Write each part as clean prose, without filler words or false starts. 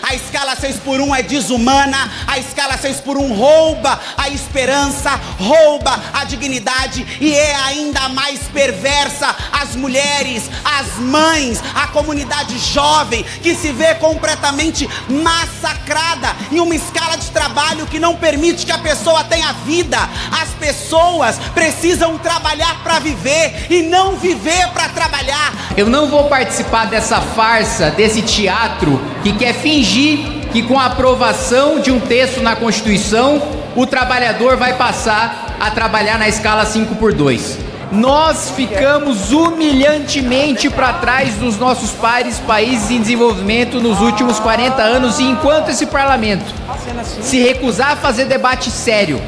A escala 6x1 é desumana, a escala 6x1 rouba a esperança, rouba a dignidade e é ainda mais perversa as mulheres, as mães, a comunidade jovem que se vê completamente massacrada em uma escala de trabalho que não permite que a pessoa tenha vida. As pessoas precisam trabalhar para viver e não viver para trabalhar. Eu não vou participar dessa farsa, desse teatro que quer fingir que com a aprovação de um texto na Constituição, o trabalhador vai passar a trabalhar na escala 5x2. Nós ficamos humilhantemente para trás dos nossos países em desenvolvimento nos últimos 40 anos, e enquanto esse parlamento se recusar a fazer debate sério,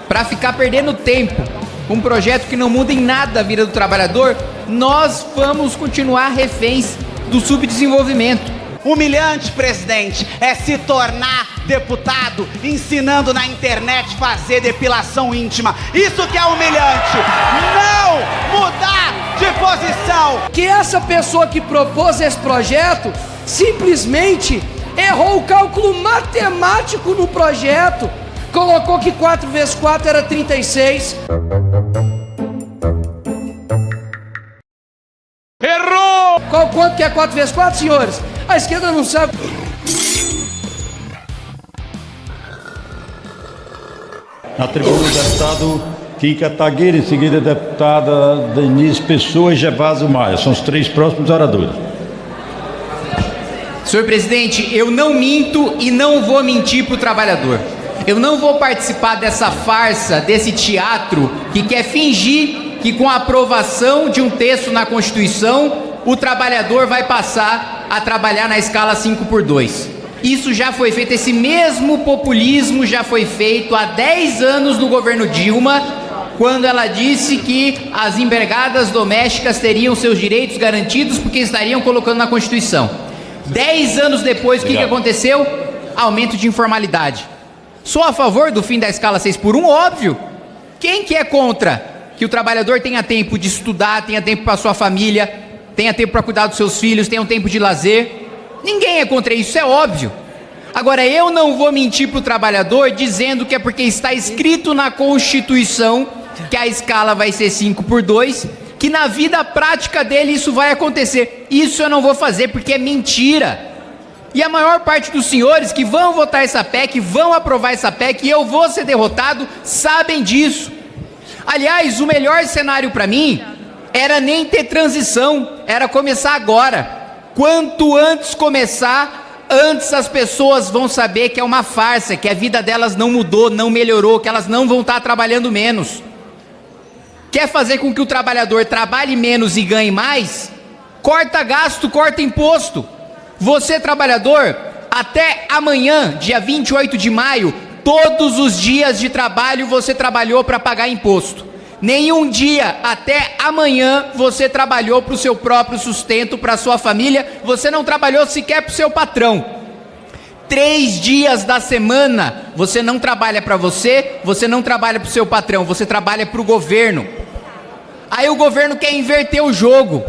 para ficar perdendo tempo com um projeto que não muda em nada a vida do trabalhador, nós vamos continuar reféns do subdesenvolvimento. Humilhante, presidente, é se tornar deputado ensinando na internet fazer depilação íntima. Isso que é humilhante. Não mudar de posição. Que essa pessoa que propôs esse projeto simplesmente errou o cálculo matemático no projeto. Colocou que 4 vezes 4 era 36. Errou! Quanto que é 4 vezes 4, senhores? A esquerda não sabe. Na tribuna, o deputado Kika Tagueira, em seguida a deputada Denise Pessoa e Gervásio Maia. São os 3 próximos oradores. Senhor presidente, eu não minto e não vou mentir para o trabalhador. Eu não vou participar dessa farsa, desse teatro que quer fingir que com a aprovação de um texto na Constituição, o trabalhador vai passar a trabalhar na escala 5x2. Isso já foi feito, esse mesmo populismo já foi feito há 10 anos no governo Dilma, quando ela disse que as empregadas domésticas teriam seus direitos garantidos porque estariam colocando na Constituição. 10 anos depois, o que aconteceu? Aumento de informalidade. Sou a favor do fim da escala 6x1, óbvio. Quem que é contra que o trabalhador tenha tempo de estudar, tenha tempo para sua família, tenha tempo para cuidar dos seus filhos, tenha um tempo de lazer? Ninguém é contra isso, é óbvio. Agora, eu não vou mentir para o trabalhador dizendo que é porque está escrito na Constituição que a escala vai ser 5x2, que na vida prática dele isso vai acontecer. Isso eu não vou fazer porque é mentira. E a maior parte dos senhores que vão votar essa PEC, vão aprovar essa PEC, e eu vou ser derrotado, sabem disso. Aliás, o melhor cenário para mim era nem ter transição, era começar agora. Quanto antes começar, antes as pessoas vão saber que é uma farsa, que a vida delas não mudou, não melhorou, que elas não vão estar trabalhando menos. Quer fazer com que o trabalhador trabalhe menos e ganhe mais? Corta gasto, corta imposto. Você, trabalhador, até amanhã, dia 28 de maio, todos os dias de trabalho você trabalhou para pagar imposto. Nenhum dia até amanhã você trabalhou para o seu próprio sustento, para a sua família, você não trabalhou sequer para o seu patrão. 3 dias da semana você não trabalha para você, você não trabalha para o seu patrão, você trabalha para o governo. Aí o governo quer inverter o jogo,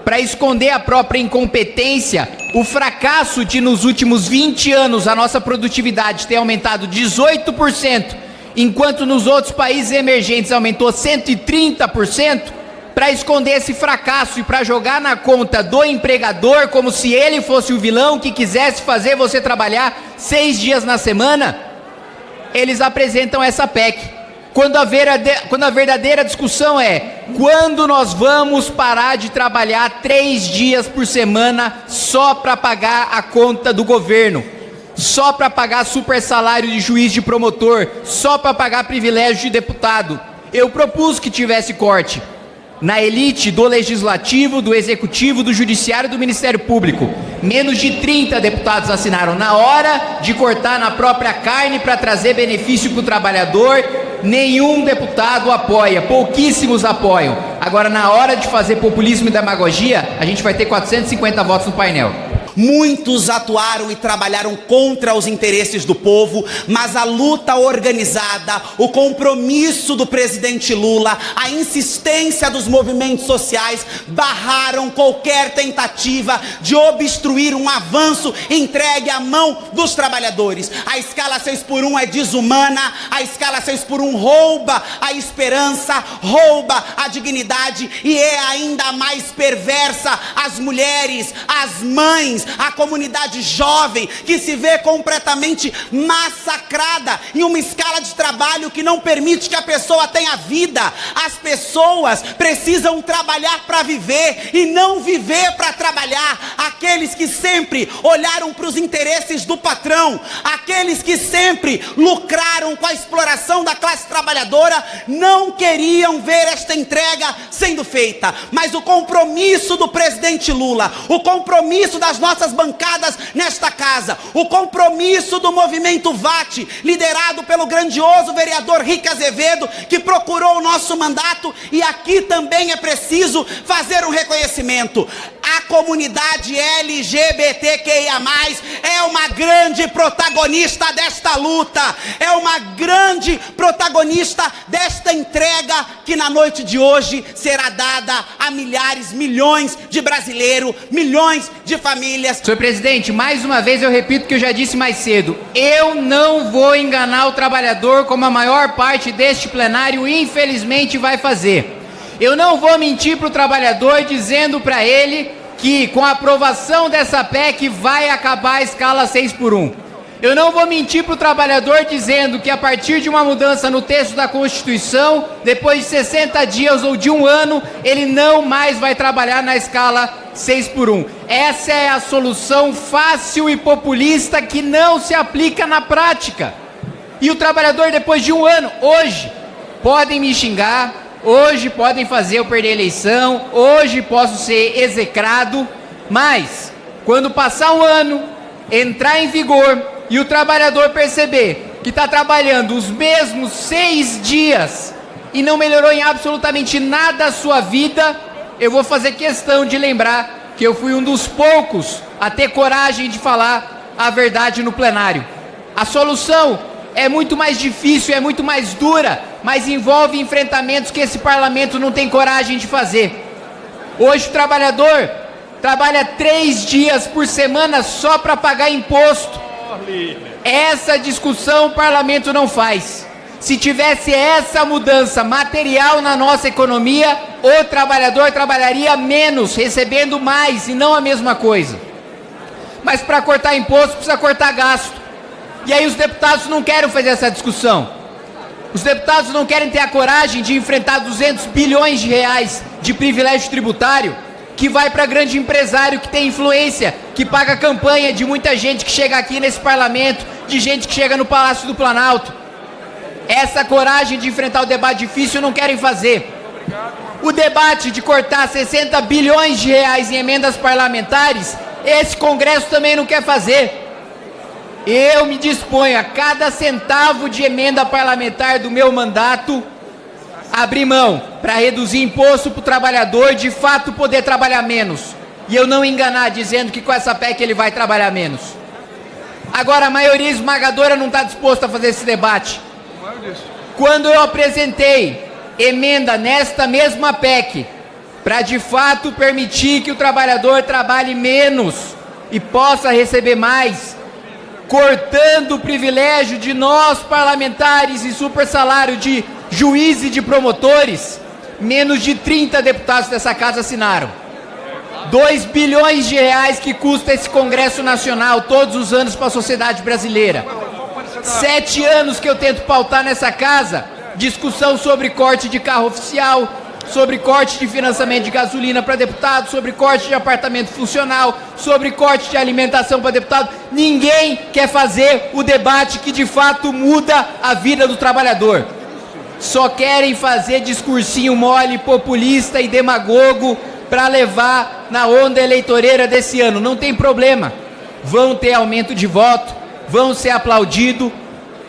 para esconder a própria incompetência, o fracasso de nos últimos 20 anos a nossa produtividade ter aumentado 18%, enquanto nos outros países emergentes aumentou 130%, para esconder esse fracasso e para jogar na conta do empregador como se ele fosse o vilão que quisesse fazer você trabalhar 6 dias na semana, eles apresentam essa PEC. Quando a verdadeira discussão é quando nós vamos parar de trabalhar 3 dias por semana só para pagar a conta do governo, só para pagar super salário de juiz, de promotor, só para pagar privilégio de deputado. Eu propus que tivesse corte na elite do legislativo, do executivo, do judiciário e do Ministério Público. Menos de 30 deputados assinaram. Na hora de cortar na própria carne para trazer benefício para o trabalhador, nenhum deputado apoia, pouquíssimos apoiam. Agora, na hora de fazer populismo e demagogia, a gente vai ter 450 votos no painel. Muitos atuaram e trabalharam contra os interesses do povo, mas a luta organizada, o compromisso do presidente Lula, a insistência dos movimentos sociais barraram qualquer tentativa de obstruir um avanço entregue à mão dos trabalhadores. A escala 6x1 é desumana, a escala 6x1 rouba a esperança, rouba a dignidade e é ainda mais perversa as mulheres, as mães, a comunidade jovem que se vê completamente massacrada em uma escala de trabalho que não permite que a pessoa tenha vida. As pessoas precisam trabalhar para viver e não viver para trabalhar. Aqueles que sempre olharam para os interesses do patrão, aqueles que sempre lucraram com a exploração da classe trabalhadora, não queriam ver esta entrega sendo feita. Mas o compromisso do presidente Lula, o compromisso das nossas bancadas nesta casa, o compromisso do movimento VAT, liderado pelo grandioso vereador Rick Azevedo, que procurou o nosso mandato, e aqui também é preciso fazer um reconhecimento. A comunidade LGBTQIA+, é uma grande protagonista desta luta, é uma grande protagonista desta entrega que na noite de hoje será dada a milhares, milhões de brasileiros, milhões de famílias. Senhor presidente, mais uma vez eu repito o que eu já disse mais cedo. Eu não vou enganar o trabalhador como a maior parte deste plenário infelizmente vai fazer. Eu não vou mentir para o trabalhador dizendo para ele que com a aprovação dessa PEC vai acabar a escala 6x1. Eu não vou mentir para o trabalhador dizendo que a partir de uma mudança no texto da Constituição, depois de 60 dias ou de um ano, ele não mais vai trabalhar na escala 6x1. Essa é a solução fácil e populista que não se aplica na prática. E o trabalhador, depois de um ano, hoje, podem me xingar, hoje podem fazer eu perder a eleição, hoje posso ser execrado, mas quando passar um ano, entrar em vigor e o trabalhador perceber que está trabalhando os mesmos 6 dias e não melhorou em absolutamente nada a sua vida, eu vou fazer questão de lembrar que eu fui um dos poucos a ter coragem de falar a verdade no plenário. A solução é muito mais difícil, é muito mais dura, mas envolve enfrentamentos que esse parlamento não tem coragem de fazer. Hoje o trabalhador trabalha 3 dias por semana só para pagar imposto. Essa discussão o parlamento não faz. Se tivesse essa mudança material na nossa economia, o trabalhador trabalharia menos, recebendo mais e não a mesma coisa. Mas para cortar imposto precisa cortar gasto. E aí os deputados não querem fazer essa discussão. Os deputados não querem ter a coragem de enfrentar 200 bilhões de reais de privilégio tributário que vai para grande empresário que tem influência, que paga a campanha de muita gente que chega aqui nesse parlamento, de gente que chega no Palácio do Planalto. Essa coragem de enfrentar o debate difícil não querem fazer. O debate de cortar 60 bilhões de reais em emendas parlamentares, esse Congresso também não quer fazer. Eu me disponho a cada centavo de emenda parlamentar do meu mandato abrir mão para reduzir imposto para o trabalhador de fato poder trabalhar menos. E eu não enganar dizendo que com essa PEC ele vai trabalhar menos. Agora a maioria esmagadora não está disposta a fazer esse debate. Quando eu apresentei emenda nesta mesma PEC para de fato permitir que o trabalhador trabalhe menos e possa receber mais, cortando o privilégio de nós parlamentares e super salário de juízes e de promotores, menos de 30 deputados dessa casa assinaram. 2 bilhões de reais que custa esse Congresso Nacional todos os anos para a sociedade brasileira. 7 anos que eu tento pautar nessa casa discussão sobre corte de carro oficial, sobre corte de financiamento de gasolina para deputado, sobre corte de apartamento funcional, sobre corte de alimentação para deputado. Ninguém quer fazer o debate que de fato muda a vida do trabalhador. Só querem fazer discursinho mole, populista e demagogo para levar na onda eleitoreira desse ano. Não tem problema. Vão ter aumento de voto, vão ser aplaudidos,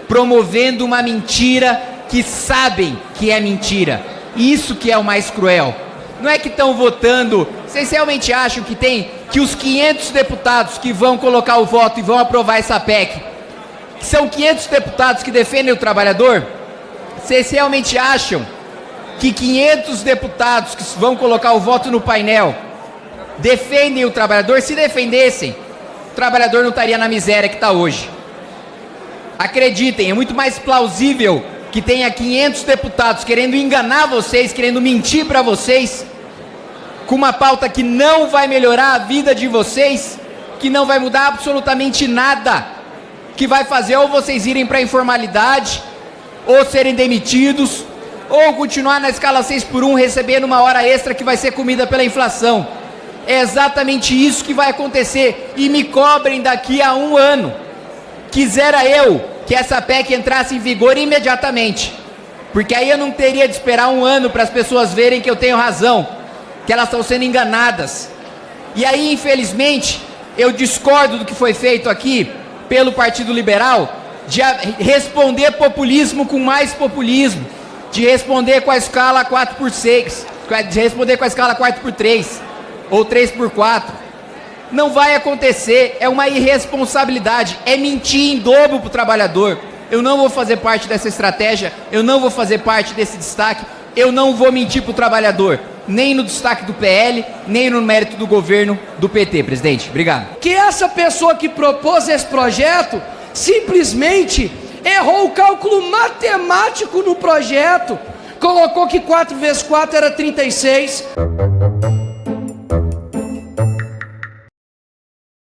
promovendo uma mentira que sabem que é mentira. Isso que é o mais cruel. Não é que estão votando, vocês realmente acham que tem que os 500 deputados que vão colocar o voto e vão aprovar essa PEC, que são 500 deputados que defendem o trabalhador? Vocês realmente acham que 500 deputados que vão colocar o voto no painel defendem o trabalhador? Se defendessem, o trabalhador não estaria na miséria que está hoje. Acreditem, é muito mais plausível que tenha 500 deputados querendo enganar vocês, querendo mentir para vocês, com uma pauta que não vai melhorar a vida de vocês, que não vai mudar absolutamente nada, que vai fazer ou vocês irem para a informalidade, ou serem demitidos, ou continuar na escala 6x1 recebendo uma hora extra que vai ser comida pela inflação. É exatamente isso que vai acontecer, e me cobrem daqui a 1 ano. Quisera eu que essa PEC entrasse em vigor imediatamente, porque aí eu não teria de esperar 1 ano para as pessoas verem que eu tenho razão, que elas estão sendo enganadas. E aí, infelizmente, eu discordo do que foi feito aqui pelo Partido Liberal, de responder populismo com mais populismo, de responder com a escala 4x6, de responder com a escala 4x3 ou 3x4. Não vai acontecer, é uma irresponsabilidade, é mentir em dobro para o trabalhador. Eu não vou fazer parte dessa estratégia, eu não vou fazer parte desse destaque, eu não vou mentir para o trabalhador, nem no destaque do PL, nem no mérito do governo do PT, presidente. Obrigado. Que essa pessoa que propôs esse projeto simplesmente errou o cálculo matemático no projeto, colocou que 4 vezes 4 era 36.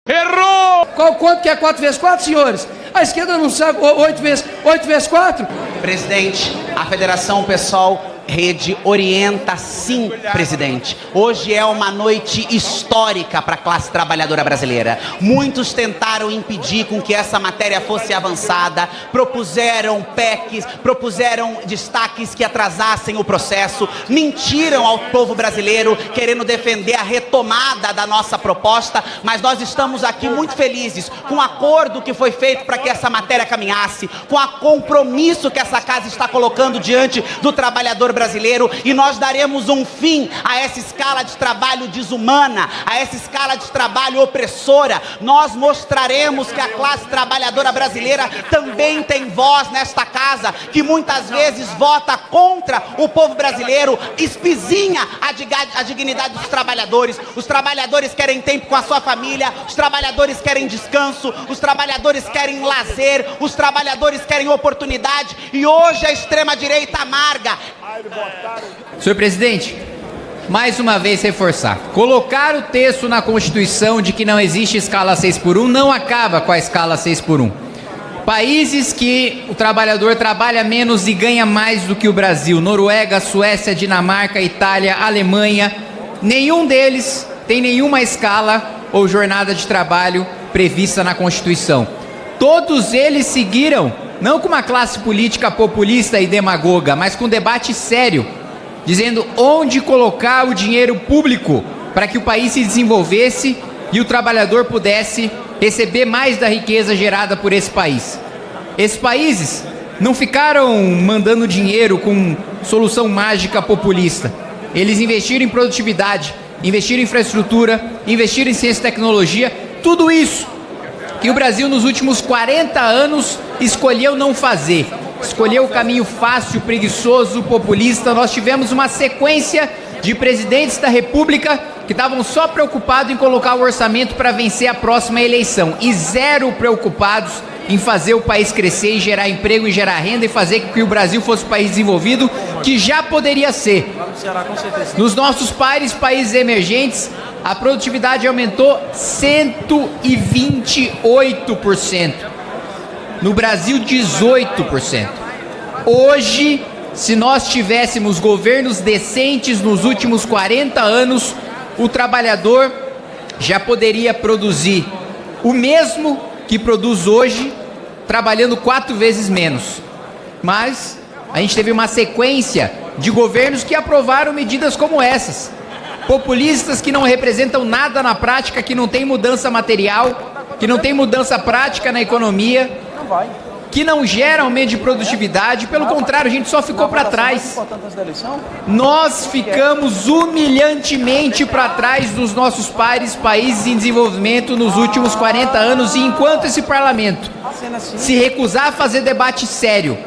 Errou! Quanto que é 4 vezes 4, senhores? A esquerda não sabe 8 vezes 4? Presidente, a Federação PSOL Rede orienta sim, presidente. Hoje é uma noite histórica para a classe trabalhadora brasileira. Muitos tentaram impedir com que essa matéria fosse avançada, propuseram PECs, propuseram destaques que atrasassem o processo, mentiram ao povo brasileiro querendo defender a retomada da nossa proposta, mas nós estamos aqui muito felizes com o acordo que foi feito para que essa matéria caminhasse, com o compromisso que essa casa está colocando diante do trabalhador brasileiro, e nós daremos um fim a essa escala de trabalho desumana, a essa escala de trabalho opressora. Nós mostraremos que a classe trabalhadora brasileira também tem voz nesta casa, que muitas vezes vota contra o povo brasileiro, espizinha a dignidade dos trabalhadores. Os trabalhadores querem tempo com a sua família, os trabalhadores querem descanso, os trabalhadores querem lazer, os trabalhadores querem oportunidade, e hoje a extrema-direita amarga. Senhor presidente, mais uma vez reforçar, colocar o texto na Constituição de que não existe escala 6x1 não acaba com a escala 6x1. Países que o trabalhador trabalha menos e ganha mais do que o Brasil, Noruega, Suécia, Dinamarca, Itália, Alemanha, nenhum deles tem nenhuma escala ou jornada de trabalho prevista na Constituição. Todos eles seguiram não com uma classe política populista e demagoga, mas com debate sério, dizendo onde colocar o dinheiro público para que o país se desenvolvesse e o trabalhador pudesse receber mais da riqueza gerada por esse país. Esses países não ficaram mandando dinheiro com solução mágica populista. Eles investiram em produtividade, investiram em infraestrutura, investiram em ciência e tecnologia, tudo isso que o Brasil nos últimos 40 anos escolheu não fazer. Escolheu o caminho fácil, preguiçoso, populista. Nós tivemos uma sequência de presidentes da República que estavam só preocupados em colocar o orçamento para vencer a próxima eleição e zero preocupados em fazer o país crescer e gerar emprego e gerar renda e fazer com que o Brasil fosse um país desenvolvido, que já poderia ser. Nos nossos países emergentes, a produtividade aumentou 128%. No Brasil, 18%. Hoje, se nós tivéssemos governos decentes nos últimos 40 anos, o trabalhador já poderia produzir o mesmo que produz hoje, trabalhando 4 vezes menos. Mas a gente teve uma sequência de governos que aprovaram medidas como essas, populistas, que não representam nada na prática, que não tem mudança material, que não tem mudança prática na economia, que não gera aumento de produtividade, pelo contrário, a gente só ficou para trás. Nós ficamos humilhantemente para trás dos nossos pares, países em desenvolvimento nos últimos 40 anos, e enquanto esse parlamento se recusar a fazer debate sério,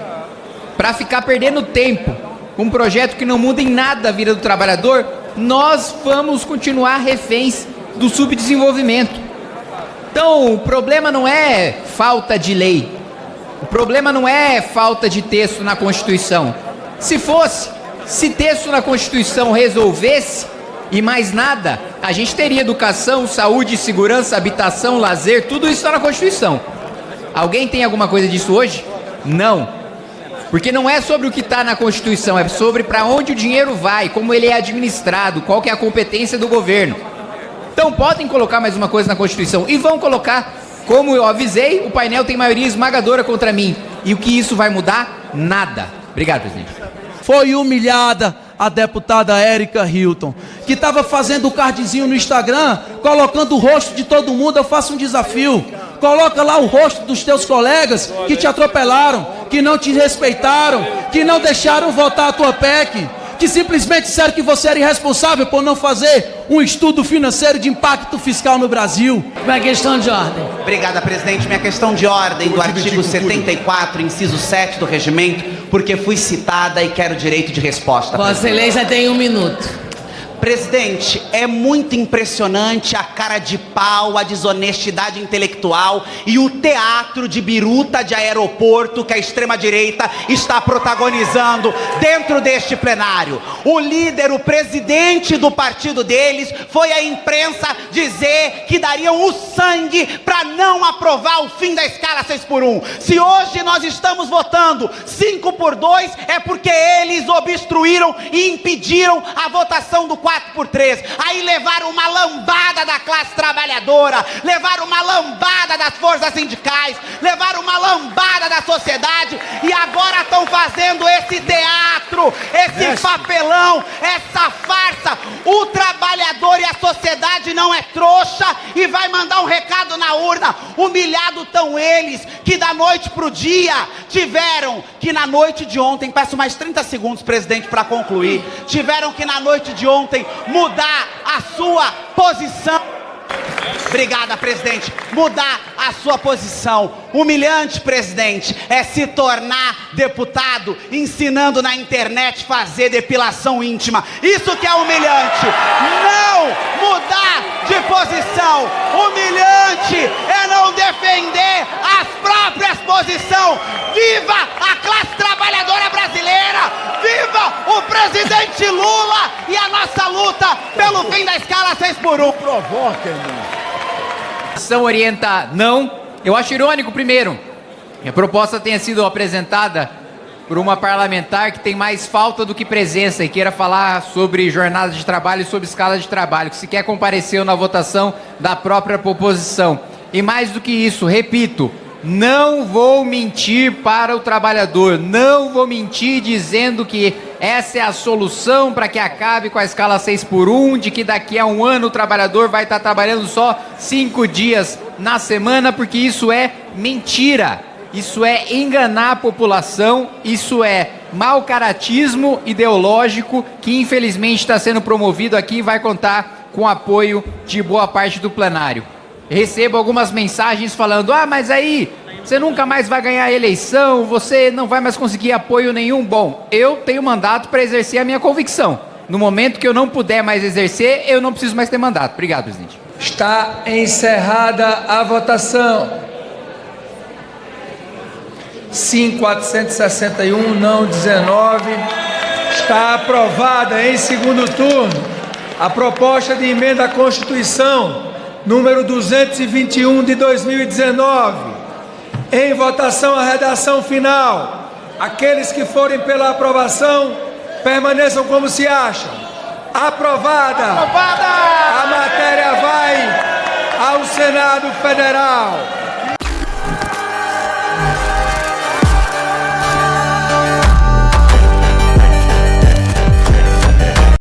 para ficar perdendo tempo, um projeto que não muda em nada a vida do trabalhador, nós vamos continuar reféns do subdesenvolvimento. Então, o problema não é falta de lei, o problema não é falta de texto na Constituição. Se texto na Constituição resolvesse, e mais nada, a gente teria educação, saúde, segurança, habitação, lazer, tudo isso está na Constituição. Alguém tem alguma coisa disso hoje? Não. Porque não é sobre o que está na Constituição, é sobre para onde o dinheiro vai, como ele é administrado, qual que é a competência do governo. Então podem colocar mais uma coisa na Constituição, e vão colocar. Como eu avisei, o painel tem maioria esmagadora contra mim. E o que isso vai mudar? Nada. Obrigado, presidente. Foi humilhada a deputada Érica Hilton, que estava fazendo o cardzinho no Instagram, colocando o rosto de todo mundo. Eu faço um desafio: coloca lá o rosto dos teus colegas que te atropelaram, que não te respeitaram, que não deixaram votar a tua PEC, que simplesmente disseram que você era irresponsável por não fazer um estudo financeiro de impacto fiscal no Brasil. Uma questão de ordem. Obrigada, presidente. Minha questão de ordem do artigo 74, inciso 7 do regimento, porque fui citada e quero direito de resposta. Vossa Excelência tem 1 minuto. Presidente, é muito impressionante a cara de pau, a desonestidade intelectual e o teatro de biruta de aeroporto que a extrema-direita está protagonizando dentro deste plenário. O líder, o presidente do partido deles, foi à imprensa dizer que dariam o sangue para não aprovar o fim da escala 6x1. Se hoje nós estamos votando 5x2, é porque eles obstruíram e impediram a votação do 4x3, aí levaram uma lambada da classe trabalhadora, levaram uma lambada das forças sindicais, levaram uma lambada da sociedade, e agora estão fazendo esse teatro, esse papelão, essa farsa. O trabalhador e a sociedade não é trouxa e vai mandar um recado na urna. Humilhado estão eles, que da noite pro dia tiveram que na noite de ontem, peço mais 30 segundos, presidente, para concluir, tiveram que na noite de ontem mudar a sua posição. Obrigada, presidente. Mudar a sua posição. Humilhante, presidente, é se tornar deputado ensinando na internet fazer depilação íntima. Isso que é humilhante. Não mudar de posição. Humilhante é não defender as próprias posições. Viva a classe trabalhadora brasileira! Viva o presidente Lula e a nossa luta pelo fim da escala 6x1. Provoca, irmão. São orienta não. Eu acho irônico, primeiro, que a proposta tenha sido apresentada por uma parlamentar que tem mais falta do que presença e queira falar sobre jornada de trabalho e sobre escala de trabalho, que sequer compareceu na votação da própria proposição. E mais do que isso, repito, não vou mentir para o trabalhador, não vou mentir dizendo que essa é a solução para que acabe com a escala 6x1, de que daqui a 1 ano o trabalhador vai estar trabalhando só 5 dias na semana, porque isso é mentira, isso é enganar a população, isso é mau caratismo ideológico que infelizmente está sendo promovido aqui e vai contar com o apoio de boa parte do plenário. Recebo algumas mensagens falando: ah, mas aí você nunca mais vai ganhar a eleição, você não vai mais conseguir apoio nenhum. Bom, eu tenho mandato para exercer a minha convicção. No momento que eu não puder mais exercer, eu não preciso mais ter mandato. Obrigado, presidente. Está encerrada a votação. Sim, 461, não 19. Está aprovada em segundo turno a proposta de emenda à Constituição número 221 de 2019. Em votação a redação final. Aqueles que forem pela aprovação, permaneçam como se acham. Aprovada! Aprovada! A matéria vai ao Senado Federal.